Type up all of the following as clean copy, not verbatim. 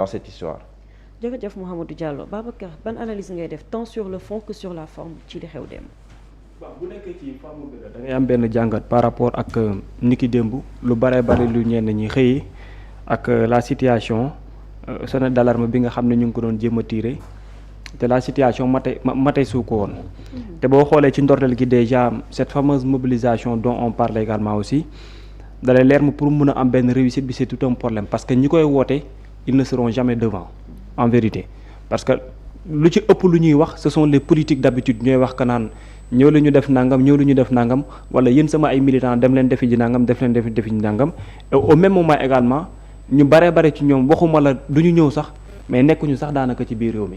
dans cette histoire. jërëjëf Mouhamadou Diallo. Babacar, ban analyse ngay def tant sur le fond que sur la forme ci li xew démb. waaw bu nekkee ci forme bi da ngay am benn jàngat par rapport ak niki démb lu bare bare lu ñenn ñi xëyi ak la situation sonnette d'alarme bi nga xam ne ñu ngi ko doon jéem a tirer te la situation mate su ko woon. te boo xoolee ci ndorteel gi déjà cette fameuse mobilisation dont on parle également aussi dalay leer ma pour mun a am benn réussite bi c'est tout un problème parce que ñi koy woote ils ne seront jamais devant en vérité parce que lu ci ëpp lu ñuy wax ce sont les politiques d'habitude ñooy wax ka naan ñëw la ñu def nangam ñëw la ñu def nangam wala yéen sama ay militants dem leen defi ji nangam def leen defi ji nangam et au même moment également ñu bare bare ci ñoom waxuma la du ñu ñëw sax mais nekkuñu sax daanaka ci biir réew mi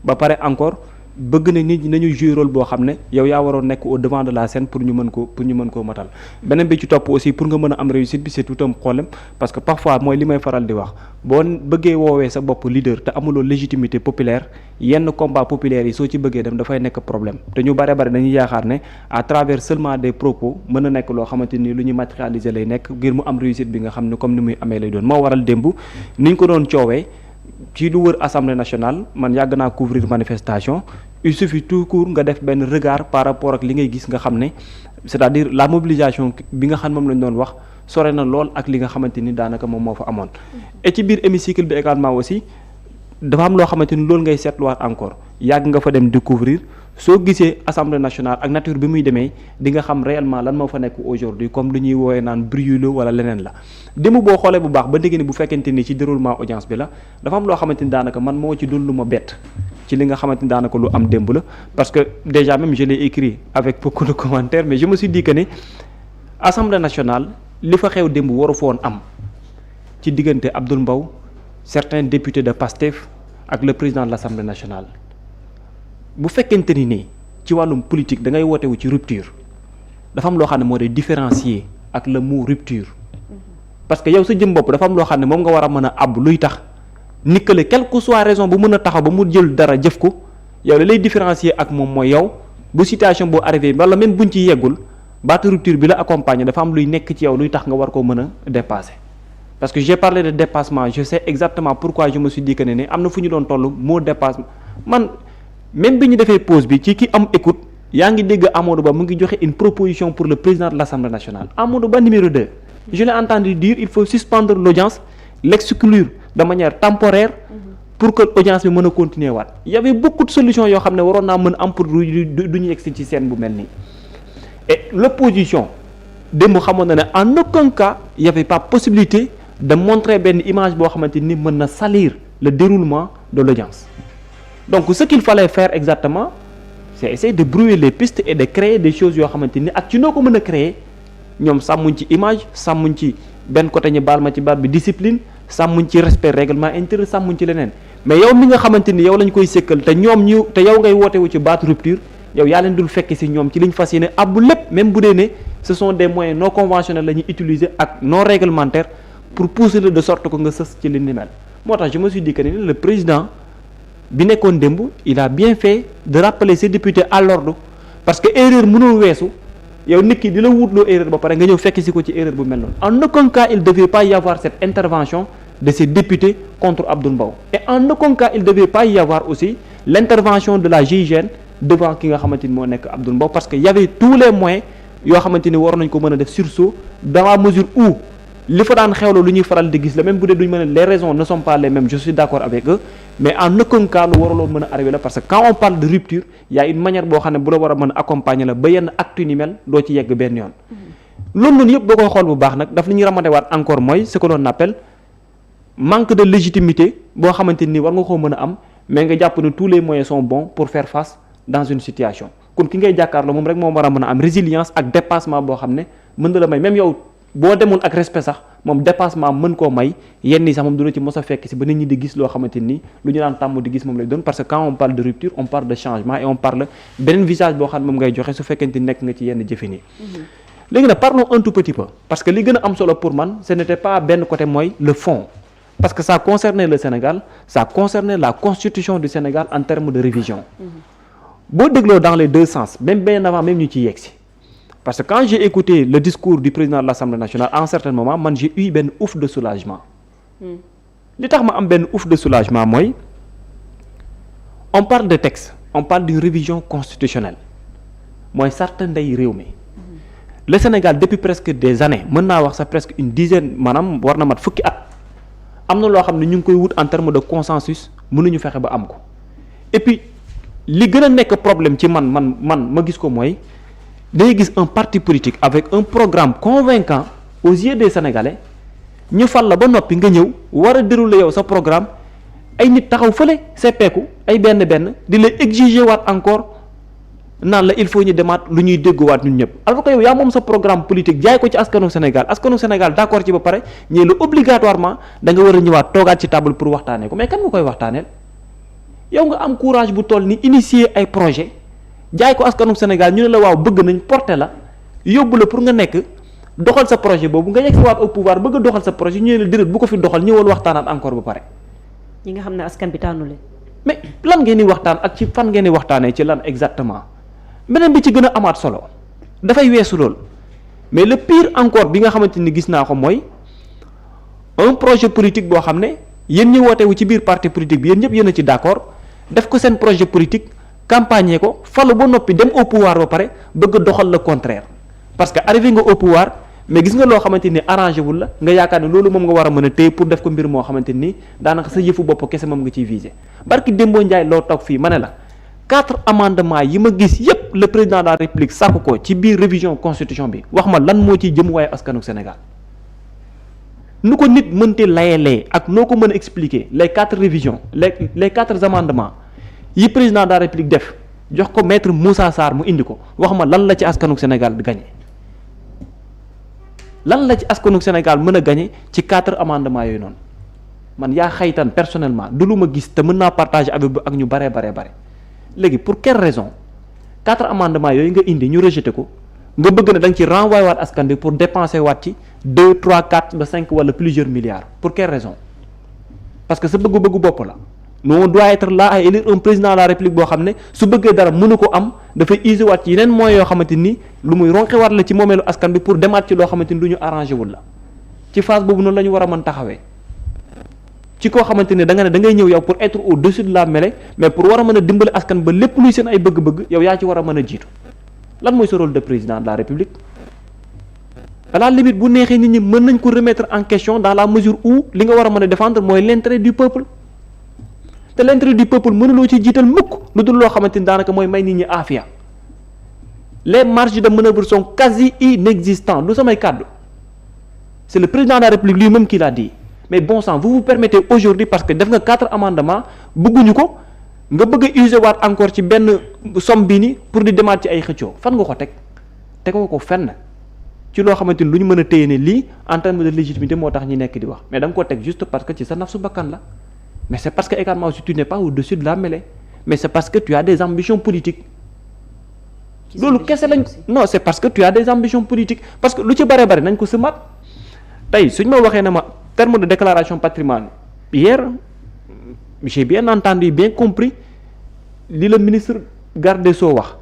ba pare encore bëgg na nit ñi nañu jouer rôle boo xam ne yow yaa waroon nekk au devant de la scène pour ñu mën koo matal beneen bi ci topp aussi pour nga mën a am réussite bi c'est tout un problème parce que parfois mooy li may faral di wax boo bëggee woowee sa bopp leader te amuloo légitimité populaire yenn combat populaire yi soo ci bëggee dem dafay nekk problème te ñu bare bare dañuy yaakaar ne à travers seulement des propos mën a nekk loo xamante ni lu ñuy matérialiser lay nekk ngir mu am réussite bi nga xam ne comme ni muy amee lay doon moo waral démb niñ ko doon coowee ci lu wër assemblée nationale man yàgg naa couvrir manifestation il suffit tout court nga def benn regard par rapport ak li ngay gis nga xam ne c'est-à-dire la mobilisation bi nga xam moom lañ doon wax sore na lool ak li nga xamante ni daanaka moom moo fa amoon. et ci biir hémicycle bi également aussi dafa am loo xamante ni loolu ngay seetluwaat encore yàgg nga fa dem découvrir soo gisee assemblée nationale ak nature bi muy demee di nga xam réellement lan moo fa nekk aujourd'hui comme lu ñuy woowee naan brûlé wala leneen la démb boo xoolee bu baax ba dégg ni bu fekkente ni ci déroulement audience bi la dafa am loo xamante ni daanaka man moo ci doon lu ma bett ci li nga xamante ni daanaka lu am démb la parce que déjà même je l'ai écrit avec beaucoup de commentaires mais je me suis dit que ne assemblée nationale li fa xew démb waru fa woon am ci diggante Abdoul Mbow certains députés de PASTEF ak le président de l'Assemblée nationale bu fekkente ni nii ci wàllum politique da ngay woote wu ci rupture dafa am loo xam ne moo di différencier ak le mot rupture parce que yow sa jëm bopp dafa am loo xam ne moom nga war a mën a àbb luy tax nikkale quelle que soit raison bu mën a taxaw ba mu jël dara jëf ko yow la lay différencier ak moom mooy yow bu situation boo arrivé wala même buñ ci yeggul baatu rupture bi la accompagner dafa am luy nekk ci yow luy tax nga war koo mën a dépasser parce que j'ai parlé de dépassement je sais exactement pourquoi je me suis dit que ne am na fu ñu doon toll moo dépassement man même bi ñu defee pause bi ci ki am écoute yaa ngi dégg Amadou Ba mu ngi joxe une proposition pour le président de l'Assemblée nationale Amadou Ba numéro 2 je l'ai entendu dire il faut suspendre l'audience l'exclure de manière temporaire pour que audience bi mën a continuer waat il y avait beaucoup de solutions yoo xam ne waroon naa mën am pour du ñu yegsi ci scène bu mel nii et l'opposition démb xamoon na ne en aucun cas il y avait pas possibilité de montrer benn image boo xamante ni mën na salir le déroulement de l'audience donc ce qu'il fallait faire exactement c'est essayer de brouiller les pistes et de créer des choses yoo xamante ni ak ci noo ko mën a créer ñoom sàmmuñ ci image sàmmuñ ci benn côté ñu baal ma ci baat bi discipline sàmmuñ ci respect règlement intérieur sàmmuñ ci leneen mais yow mi nga xamante ni yow lañ koy sëkkal te ñoom ñu te yow ngay woote wu ci baat rupture yow yaa leen dul fekk ci ñoom ci liñ fas yéene abbu lépp même bu dee ne ce sont des moyens non conventionnels la ñuy utiliser ak non réglementaires pour pousser le de sorte que nga sës ci li ni mel moo tax je me suis dit que le président bi nekkoon démb il a bien fait de rappeler ses députés à l'ordre parce que erreur mënul weesu yow nit ki di la wuutloo erreur ba pare nga ñëw fekk si ko ci erreur bu mel noonu en aucun cas il devait pas y avoir cette intervention de ces députés contre Abdoul Mbow et en aucun cas il devait pas y avoir aussi l'intervention de la GIGN devant ki nga xamante ni moo nekk Abdoul Mbow parce que y avait tous les moyens yoo xamante ni war nañ ko mën a def sursaut dans la mesure où li fa daan xewlo lu ñuy faral di gis la même bu dee duñ mën a les raisons ne sont pas les mêmes je suis d'accord avec eux mais en aucun cas lu waraloon mën a arrivé la parce que quand on parle de rupture il y a une manière boo xam ne bu la war a mën a accompagner la ba yenn acte ni mel doo ci yegg benn yoon loolu noonu yëpp boo koy xool bu baax nag daf li ñuy ramatewaat encore mooy ce que l'on appelle manque de légitimité boo xamante ni war nga koo mën a am mais nga jàpp ne tous les moyens sont bons pour faire face dans une situation kon ki ngay jàkkaarloo moom rek moom war a mën a am résilience ak dépassement boo xam ne mën na la may même yow boo demul ak respect sax moom dépassement mën koo may yenn yi sax moom du la ci mos a fekk si ba nit ñi di gis loo xamante ni lu ñu daan tàmm di gis moom lay doon parce que quand on parle de rupture on parle de changement et on parle beneen visage boo xam ne moom ngay joxe su fekkente ni nekk nga ci yenn jëfin yi léegi nag parlons un tout petit peu parce que li gën a am solo pour man ce n'était pas benn côté mooy le fond parce que ça concernait le Sénégal ça concernait la constitution du Sénégal en termes de révision boo dégloo dans les deux sens même bien avant même ñu ciy yegsi parce que quand j'ai écouté le discours du président de l'Assemblée nationale à un certain moment man j'ai eu benn ouf de soulagement li tax ma am benn ouf de soulagement mooy on parle de texte on parle d'une révision constitutionnelle mooy sarta ndey réew mi le Sénégal depuis presque des années mën naa wax sax presque une dizaine maanaam war na mat fukki at am na loo xam ne ñu ngi koy wut en terme de consensus mënuñu fexe ba am ko et puis li gën a nekk problème ci man ma gis ko mooy day gis un parti politique avec un programme convaincant aux yeux des Sénégalais ñu fal la ba noppi nga ñëw war a dérouler yow sa programme ay nit taxaw fële seppeeku ay benn di la exiger waat encore naan la il faut ñu demaat lu ñuy dégguwaat ñun ñëpp alors que yow yaa moom sa programme politique jaay ko ci askanu Sénégal d'accord ci ba pare ñee la obligatoirement da nga war a ñëwaat toogaat ci table pour waxtaanee ko mais kan nga koy waxtaaneel yow nga am courage bu toll ni initier ay projet jaay ko askanu Sénégal ñu ne la waaw bëgg nañ porter la yóbbu la pour nga nekk doxal sa projet boobu nga yegg si waat au pouvoir bëgg a doxal sa projet ñu ne la direct bu ko fi doxal ñëwal waxtaanaat encore ba pare. ñi nga xam ne askan bi tànnu leen. mais lan ngeen di waxtaan ak ci fan ngeen di waxtaanee ci lan exactement beneen bi ci gën a amaat solo dafay weesu lool mais le pire encore bi nga xamante ni gis naa ko mooy un projet politique boo xam ne yéen ñi wootewu ci biir parti politique bi yéen ñëpp yéen a ci d'accord def ko seen projet politique campagne ko falu ba noppi dem au pouvoir ba pare bëgg a doxal le contraire parce que arrivé nga au pouvoir mais gis nga loo xamante ni arrangé wul la nga yaakaar ne loolu moom nga war a mën a téye pour def ko mbir moo xamante ni daanaka sa yëfu bopp kese moom nga ciy visé barki Dembo Ndiaye loo toog fii ma ne la 4 amendements yi ma gis yépp le président de la République sàkku ko ci biir révision constitution bi wax ma lan moo ciy jëm waaye askanu Sénégal nu ko nit mënti layelee ak noo ko mën a expliquer les 4 révisions les 4 amendements yi président de la République def jox ko maître Moussa Sarr mu indi ko wax ma lan la ci askanu Sénégal di gagné lan la ci askanu Sénégal mën a gagné ci 4 amendements yooyu noonu man yaa xaytan personnellement du lu ma gis te mën naa partager avec ak ñu bare léegi pour quelle raison 4 amendements yooyu nga indi ñu rejeté ko nga bëgg na da nga ci renvoyer waat askan bi pour dépenser waat ci 2 3 4 ba 5 wala plusieurs milliards pour quelle raison parce que sa bëggu-bëggu bopp la on doit être là à élire un président de la République boo xam ne su bëggee dara mënu ko am dafay user waat ci yeneen moyens yoo xamante ni lu muy ronqewaat la ci moomeelu askan bi pour demaat ci loo xamante ni lu ñu arrangé wul la ci phase boobu noonu la ñu war a mën taxawee ci koo xamante ne da nga ne da ngay ñëw yow pour être au-dessus de la mêlée mais pour war a mën a dimbali askan ba lépp luy seen ay bëgg-bëgg yow yaa ci war a mën a jiitu lan mooy sa rôle de président de la République à la limite bu neexee nit ñi mën nañ ko remettre en question dans la mesure où li nga war a mën a défendre mooy l'intérêt du peuple te l'intérêt du peuple mënuloo ci jiital mukk lu dul loo xamante ni daanaka mooy may nit ñi aafiya les marges de manœuvre sont quasi inexistantes du samay kàddu c'est le président de la République lui-même qui l'a dit mais bon sang vous permettez aujourd'hui parce que def nga 4 amendements bëgguñu ko nga bëgg a user waat encore ci benn somme bi ni pour di demaat ci ay xëccoo fan nga ko tegoo ko fenn ci loo xamante ni lu ñu mën a téye ne lii en termes de légitimité moo tax ñi nekk di wax mais da nga ko teg juste parce que ci sa nafsu bakkan la mais c'est parce que également aussi tu n'es pas au-dessus de la mêlée mais c'est parce que tu as des ambitions politiques loolu kese lañ non c'est parce que tu as des ambitions politiques parce que lu ci bare nañ ko sëmaat tey suñ ma waxee ne ma terme de déclaration patrimoine hier j'ai bien entendu bien compris li la ministre garde des Sceaux wax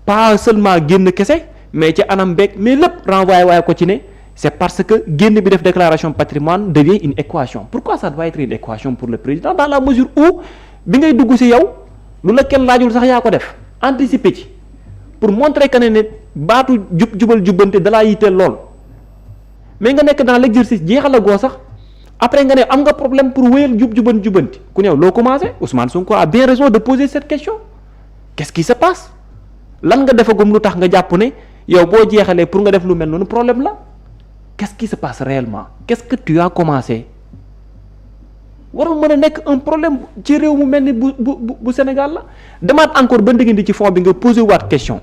pas seulement génn kese mais ci anam beeg mais lépp renvoyé waaye ko ci ne c'est parce que génn bi def déclaration patrimoine devient une équation pourquoi ça doit être une équation pour le président dans la mesure où bi ngay dugg ci yow lu la kenn laajul sax yaa ko def anticiper ci pour montrer que ne baatu jubal jubbante dalaa yitteel lool mais nga nekk dans l'exercice jeexalagoo sax après nga ne am nga problème pour wéyal jubanti ku ñëw loo commencé Ousmane Sonko a bien raison de poser cette question qu'est-ce qui se passe lan nga defagum lu tax nga jàpp ne yow boo jeexalee pour nga def lu mel noonu problème la qu'est-ce qui se passe réellement qu'est-ce que tu as commencé warul mën a nekk un problème ci réew mu mel ni bu Sénégal la demaat encore ba ndëgandi ci fond bi nga posé waat question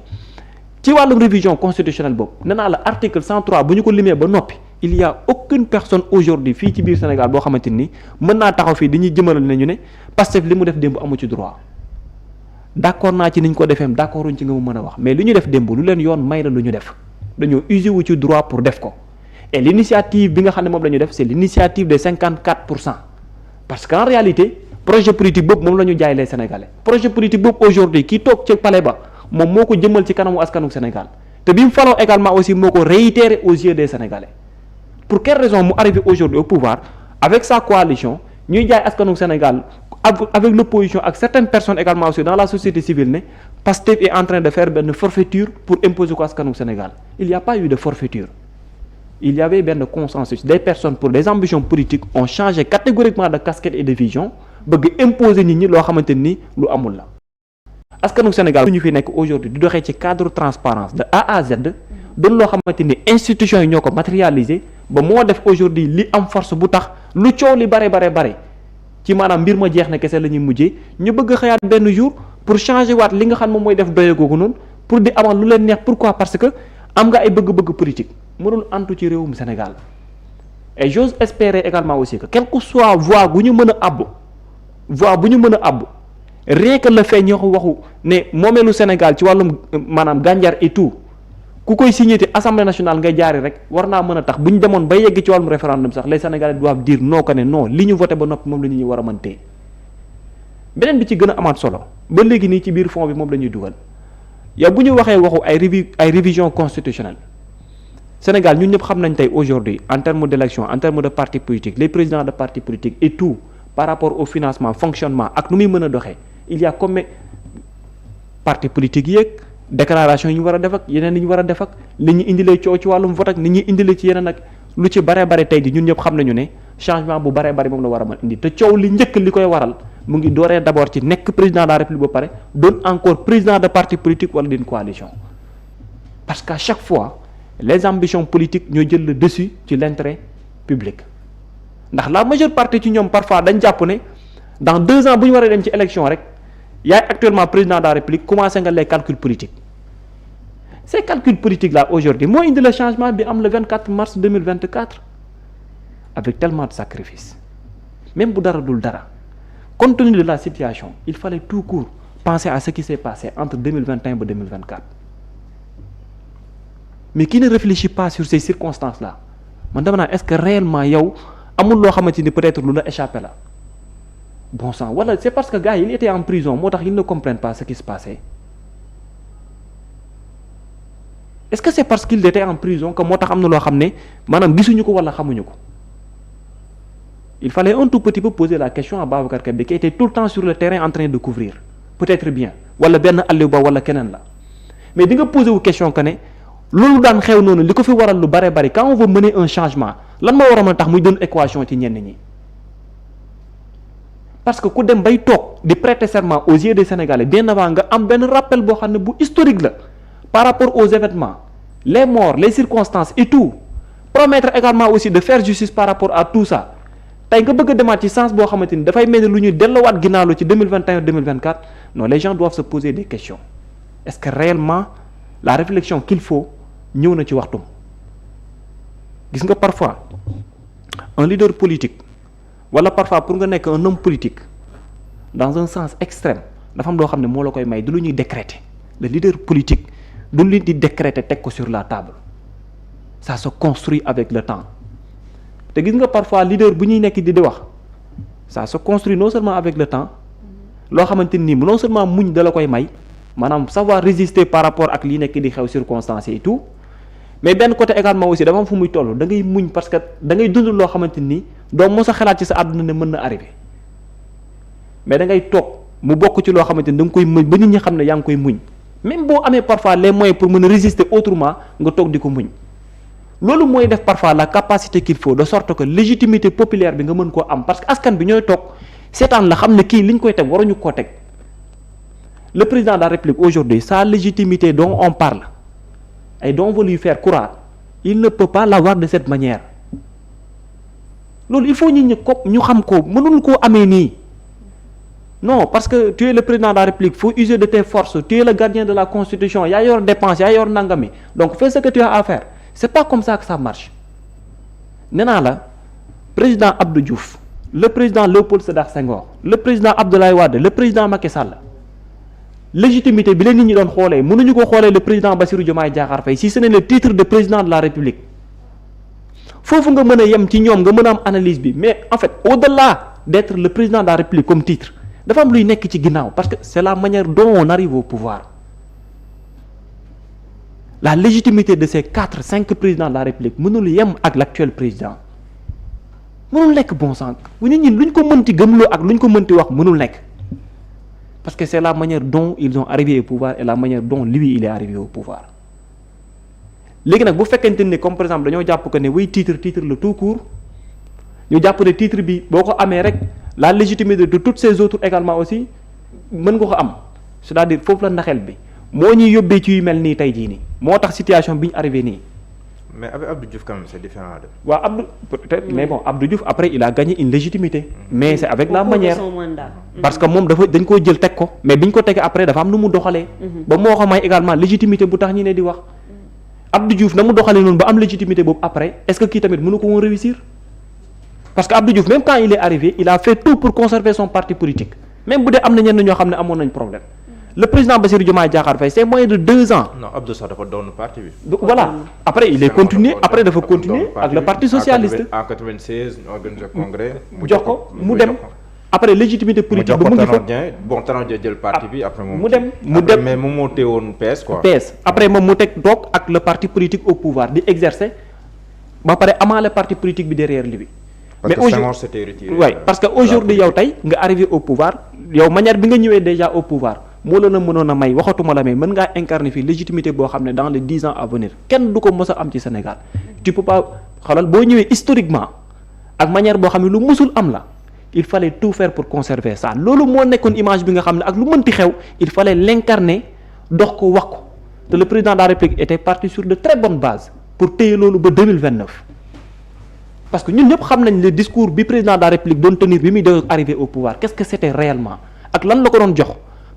ci wàllum révision constitutionnelle boobu nee naa la article 103 bu ñu ko limee ba noppi il y a aucune personne aujourd'hui fii ci biir Sénégal boo xamante ni mën naa taxaw fii dañuy jëmalal ne ñu ne Pastef li mu def démb amu ci droit d'accord naa ci niñ ko defeem d'accorduñ ci nga mu mën a wax mais li ñu def démb lu leen yoon may la lu ñu def dañoo usé wu ci droit pour def ko et l'initiative bi nga xam ne moom la ñu def c'est l'initiative des 54% parce qu'en réalité projet politique boobu moom la ñu jaay les Sénégalais projet politique boobu aujourd'hui kii toog ci palais ba moom moo ko jëmal ci kanamu askanu Sénégal te bi mu faloo également aussi moo ko réitéré aux yeux des Sénégalais pour quelle raison mu arrivé aujourd'hui au pouvoir avec sa coalition ñuy jaay askanu Sénégal avec l'opposition ak certaines personnes également aussi dans la société civile ne Pastef est en train de faire benn forfaiture pour imposer ko askanu Sénégal. Il y a pas eu de forfaiture. Il y avait benn consensus. Des personnes pour des ambitions politiques ont changé catégoriquement de casquette et de vision bëgg imposer nit ñi loo xamante ni lu amul la. askanu Sénégal ñu fi nekk aujourd'hui di doxee ci cadre transparence de A à Z doon loo xamante ni institutions yi ñoo ko matérialiser ba moo def aujourd'hui li am force bu tax lu coow li bare ci maanaam mbir ma jeex na kese la ñuy mujjee ñu bëgg a xëyaat benn jour pour changer waat li nga xam moom mooy def doye googu noonu pour di amal lu leen neex. Pourquoi? Parce que am nga ay bëgg-bëgg politique mënul antu ci réewum Sénégal. Et j'ose espérer également aussi que quel que soit voie bu ñu mën a àbb rien que le fait ñoo ko waxu ne moomeelu Sénégal ci wàllum maanaam gànjar et tout ku koy signé te assemblée nationale ngay jaari rek war naa mën a tax bu ñu demoon ba yegg ci wàllum référendum sax les Sénégalais doivent dire non que ne non li ñu voté ba noppi moom la ñu war a mën tee. beneen bi ci gën a amaat solo ba léegi nii ci biir fond bi moom la ñuy dugal yow bu ñu waxee waxu ay révision constitutionnelle Sénégal ñun ñëpp xam nañ tey aujourd'hui en termes d'élection en termes de partis politiques les présidents de partis politiques et tout par rapport au financement fonctionnement ak nu muy mën a doxee il y a comme partis politiques yeeg déclaration yi ñu war a def ak yeneen yi ñu war a def ak li ñu indilee coow ci wàllum vote ak ni ñuy indilee ci yeneen ak lu ci bare tey ji ñun ñëpp xam nañu ne changement bu bare moom la war a mën indi te coow li njëkk li koy waral mu ngi dooree d'abord ci nekk président de la République ba pare doon encore président de parti politique wala d'une coalition parce qu'à chaque fois les ambitions politiques ñoo jël le dessus ci l'intérêt public ndax la majeure partie ci ñoom parfois dañ jàpp ne dans 2 ans bu ñu war a dem ci élection rek yaay actuellement président de la République commencé nga les calculs politiques ces calculs politiques là aujourd'hui moo indi le changement bi am le 24 mars 2024 avec tellement de sacrifices même bu dara dul dara compte tenu de la situation il fallait tout court penser à ce qui s'est passé entre 2021 ba 2024 mais qui ne réfléchit pas sur ces circonstances là man dama naan est-ce que réellement yow amul loo xamante ni peut-être lu la échappé la bon sang wala c'est parce que gars yi il était en prison moo tax ils ne comprennent pas ce qui se passait est-ce que c'est parce qu'il était en prison que moo tax am na loo xam ne maanaam gisuñu ko wala xamuñu ko il fallait un tout petit peu poser la question à Babacar Kébé qui était tout le temps sur le terrain en train de couvrir peut-être bien wala benn Aliou Ba wala keneen la mais di nga poser wu question que ne loolu daan xew noonu li ko fi waral lu bare quand on veut mener un changement lan moo war a mën a tax muy doon équation ci ñenn ñi parce que ku dem bay toog di prêter serment aux yeux des Sénégalais bien avant nga am benn rappel boo xam ne bu historique la par rapport aux événements les morts les circonstances et tout promettre également aussi de faire justice par rapport à tout ça tey nga bëgg a demaat ci sens boo xamante ni dafay mel ni lu ñuy delloowaat ginnaaw ci 2021 2024 non les gens doivent se poser des questions est-ce que réellement la réflexion qu'il faut ñëw na ci waxtum gis nga parfois un leader politique wala parfois pour nga nekk un homme politique dans un sens extrême dafa am loo xam ne moo la koy may du lu ñuy décréter le leader politique du lu di décréter teg ko sur la table ça se construit avec le temps te gis nga parfois leader bu ñuy nekk di wax ça se construit non seulement avec le temps loo xamante ni non seulement muñ da la koy may maanaam savoir résister par rapport ak li nekk di xew circonstances et tout mais benn côté également aussi dafa am fu muy toll da ngay muñ parce que da ngay dund loo xamante ni doo mos a xalaat ci sa àdduna ne mën na arrivé mais da ngay toog mu bokk ci loo xamante ni da nga koy muñ ba nit ñi xam ne yaa ngi koy muñ même boo amee parfois les moyens pour mën a résister autrement nga toog di ko muñ loolu mooy def parfois la capacité qu'il faut de sorte que légitimité populaire bi nga mën koo am parce que askan bi ñooy toog seetaan la xam ne kii li ñu koy teg waruñu koo teg le président de la République aujourd'hui sa légitimité dont on parle et dont on veut lui faire croire il ne peut pas l'avoir de cette manière loolu il faut ñu xam ko mënul koo amee nii non parce que tu es le président de la République faut user de tes forces tu es le gardien de la constitution yaa yor dépense yaa yor nangami donc fais ce que tu as à faire c'est pas comme ça que ça marche nee naa la président Abdou Diouf le président Léopold Sédar Senghor le président Abdoulaye Wade le président Macky Sall légitimité bi leen nit ñi doon xoolee mënuñu ko xoolee le président Bassirou Diomaye Diakhar Faye si ce n'est le titre de président de la République foofu nga mën a yem ci ñoom nga mën a am analyse bi mais en fait au-delà d'être le président de la République comme titre dafa am luy nekk ci ginnaaw parce que c'est la manière dont on arrive au pouvoir la légitimité de ces 4-5 présidents de la République mënul yem ak l'actuel président mënul nekk bon sang bu nit ñi luñ ko mënti gëmloo ak luñ ko mënti wax mënul nekk parce que c'est la manière dont ils ont arrivé au pouvoir et la manière dont lui il est arrivé au pouvoir léegi nag bu fekkente ne comme par exemple dañoo jàpp que ne wuy titre la tout court ñu jàpp ne titre bi boo ko amee rek la légitimité de toutes ces autres également aussi mën nga ko am c'est-à-dire foofu la ndaxel bi moo ñuy yóbbee ci yu mel nii tey jii nii moo tax situation bi ñu arrivé nii. mais avec Abdou Diouf quand même c'est différent de. waaw Abdou peut-être mais bon Abdou Diouf après il a gagné une légitimité. mais c'est avec la manière parce que moom dañ koo jël teg ko mais biñ ko tegee après dafa am nu mu doxalee. ba moo ko may également légitimité bu tax ñi ne di wax. Abdou Diouf na mu doxalee noonu ba am légitimité boobu après est-ce que kii tamit mënu ko woon réussir parce que Abdou Diouf même quand il est arrivé il a fait tout pour conserver son parti politique même bu dee am na ñenn ñoo xam ne amoon nañ problème. Le président Bassirou Diomaye Diakhar Faye c'est moins de 2 ans. Non Abdou sax dafa doon parti bi. Voilà après il est continué après dafa continuer ak le parti socialiste. en 96 ñu organisé congrès. jox ko mu dem après légitimité politique bi mu ngi fa bon Tanor Dieng jël parti bi après moom. mu dem mais moom moo teewoon PS quoi. PS après moom mu teg toog ak le parti politique au pouvoir di exercer ba pare amaale parti politique bi derrière lui. parce que Senghor s'était retiré. Oui parce que aujourd'hui yow tey nga arrivé au pouvoir yow manière bi nga ñëwee déjà au pouvoir. moo la na mënoon a may waxatuma la may mën ngaa incarner fii légitimité boo xam ne dans les 10 ans à venir kenn du ko mës a am ci Sénégal tu peux pas xalal boo ñëwee historiquement ak manière boo xam ne lu mësul am la il fallait tout faire pour conserver ça loolu moo nekkoon image bi nga xam ne ak lu mënti xew il fallait l'incarner dox ko wax ko te le président de la République était parti sur de très bonnes bases pour téye loolu ba 2029 parce que ñun ñëpp xam nañ le discours bi président de la République doon tenir bi muy doon arrivé au pouvoir qu'est-ce que c'était réellement ak lan la ko doon jox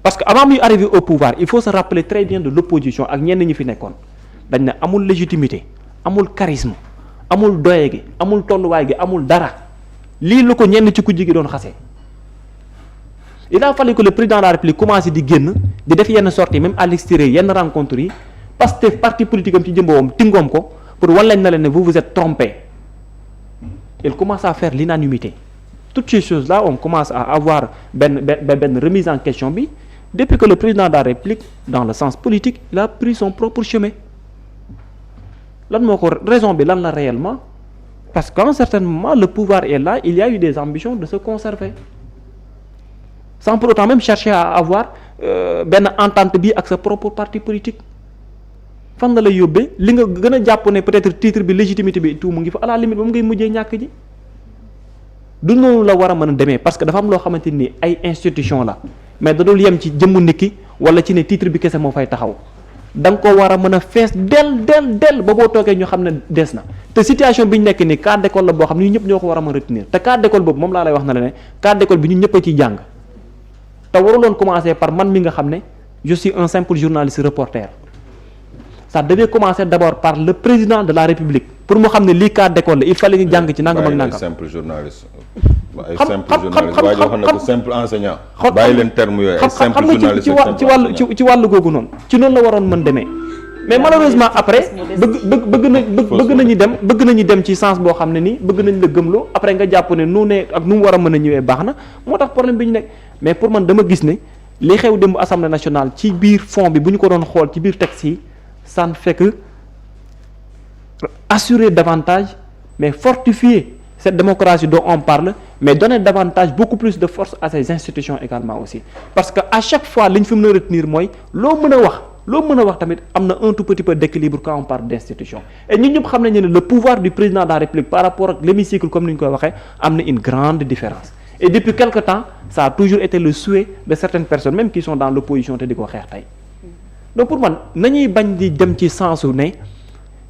parce que avant muy arriver au pouvoir il faut se rappeler très bien de l'opposition ak ñenn ñi fi nekkoon dañ ne amul légitimité amul charisme amul doye gi amul tolluwaay gi amul dara lii lu ko ñenn ci kujje gi doon xasee il a fallu que le président de la République commencé di génn di def yenn sorties même à l'extérieur yenn rencontres yi parce que parti politique am ci jëmboom tingoom ko pour wan leen na leen ne vous êtes trompés il commence à faire l'unanimité toutes ces choses là on commence à avoir benn remise en question bi depuis que le président de la République dans le sens politique il a pris son propre chemin lan moo ko raison bi lan la réellement parce qu'à un certain moment le pouvoir est là il y a eu des ambitions de se conserver sans pour autant même chercher à avoir benn entente bi ak sa propre parti politique fan la lay yóbbee li nga gën a jàpp ne peut-être titre bi légitimité bi tout mu ngi fa à la limite ba mu ngay mujjee ñàkk ji du noonu la war a mën a demee parce que dafa am loo xamante ni ay institution la mais da dul yem ci jëmmu nit ki wala ci ne titre bi kese moo fay taxaw da nga ko war a mën a fees del ba boo toogee ñu xam ne des na te situation bi ñu nekk nii cas d'école la boo xam ne ñun ñëpp ñoo ko war a mën a retenir te cas d'école boobu moom laa lay wax na la ne cas d'école bi ñun ñëpp a ciy jàng te waruloon commencer par man mi nga xam ne je suis un simple journaliste reporter ça devait commencer d'abord par le président de la République pour mu xam ne lii cas d'école la il fallait ñu jàng ci nangam ak nangam. simple journaliste. ay simple journaliste waaye xam na ko simple enseignant. bàyyi leen terme yooyu ay simple journaliste ci wàllu googu noonu. ci noonu la waroon mën demee mais malheureusement après bëgg nañu dem ci sens boo xam ne nii bëgg nañ la gëmloo après nga jàpp ne nu ne ak nu mu war a mën a ñëwee baax na moo tax problème bi ñu nekk mais pour man dama gis ne li xew démb assemblée nationale ci biir fond bi bu ñu ko doon xool ci biir texte yi ça ne fait que assurer davantage mais fortifier cette démocratie dont on parle mais donner davantage beaucoup plus de force à ces institutions également aussi parce que à chaque fois li ñu fi mën a retenir mooy loo mën a wax tamit am na un tout petit peu d'équilibre quand on parle d'institutions et ñun ñëpp xam nañu ne le pouvoir du président de la République par rapport ak l'hémicycle comme ni ñu koy waxee am na une grande différence et depuis quelque temps ça a toujours été le souhait de certaines personnes même qui sont dans l'opposition te di ko xeex tey donc pour man nañuy bañ di dem ci sensu ne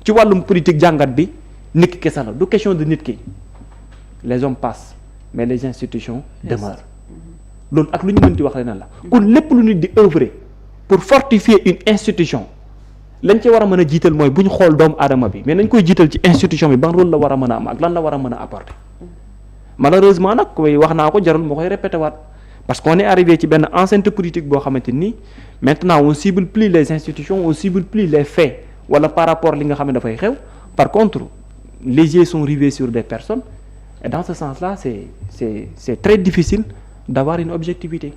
ci wàllum politique jàngat bi nit ki kese la du question de nit ki les hommes passent mais les institutions demeurent loolu ak lu ñu mën di wax leneen la kon lépp lu nit di œuvrer pour fortifier une institution lañ ci war a mën a jiital mooy bu ñu xool doomu aadama bi mais nañ koy jiital ci institution bi ban rôle la war a mën a am ak lan la war a mën a apporter malheureusement nag koy wax naa ko jarul moo koy répété waat parce qu'on est arrivé ci benn enceinte politique boo xamante ni maintenant on cible plus les institutions on cible plus les faits wala par rapport li nga xam ne dafay xew par contre les yeux sont rivés sur des personnes et dans ce sens-là c'est très difficile d'avoir une objectivité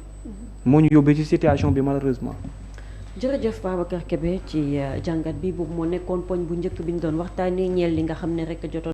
moo ñu yóbbee ci situation bi malheureusement. jërëjëf Babacar Kébé ci jàngat bi boobu moo nekkoon poñ bu njëkk bi ñu doon waxtaanee ñeel li nga xam ne rek jotoon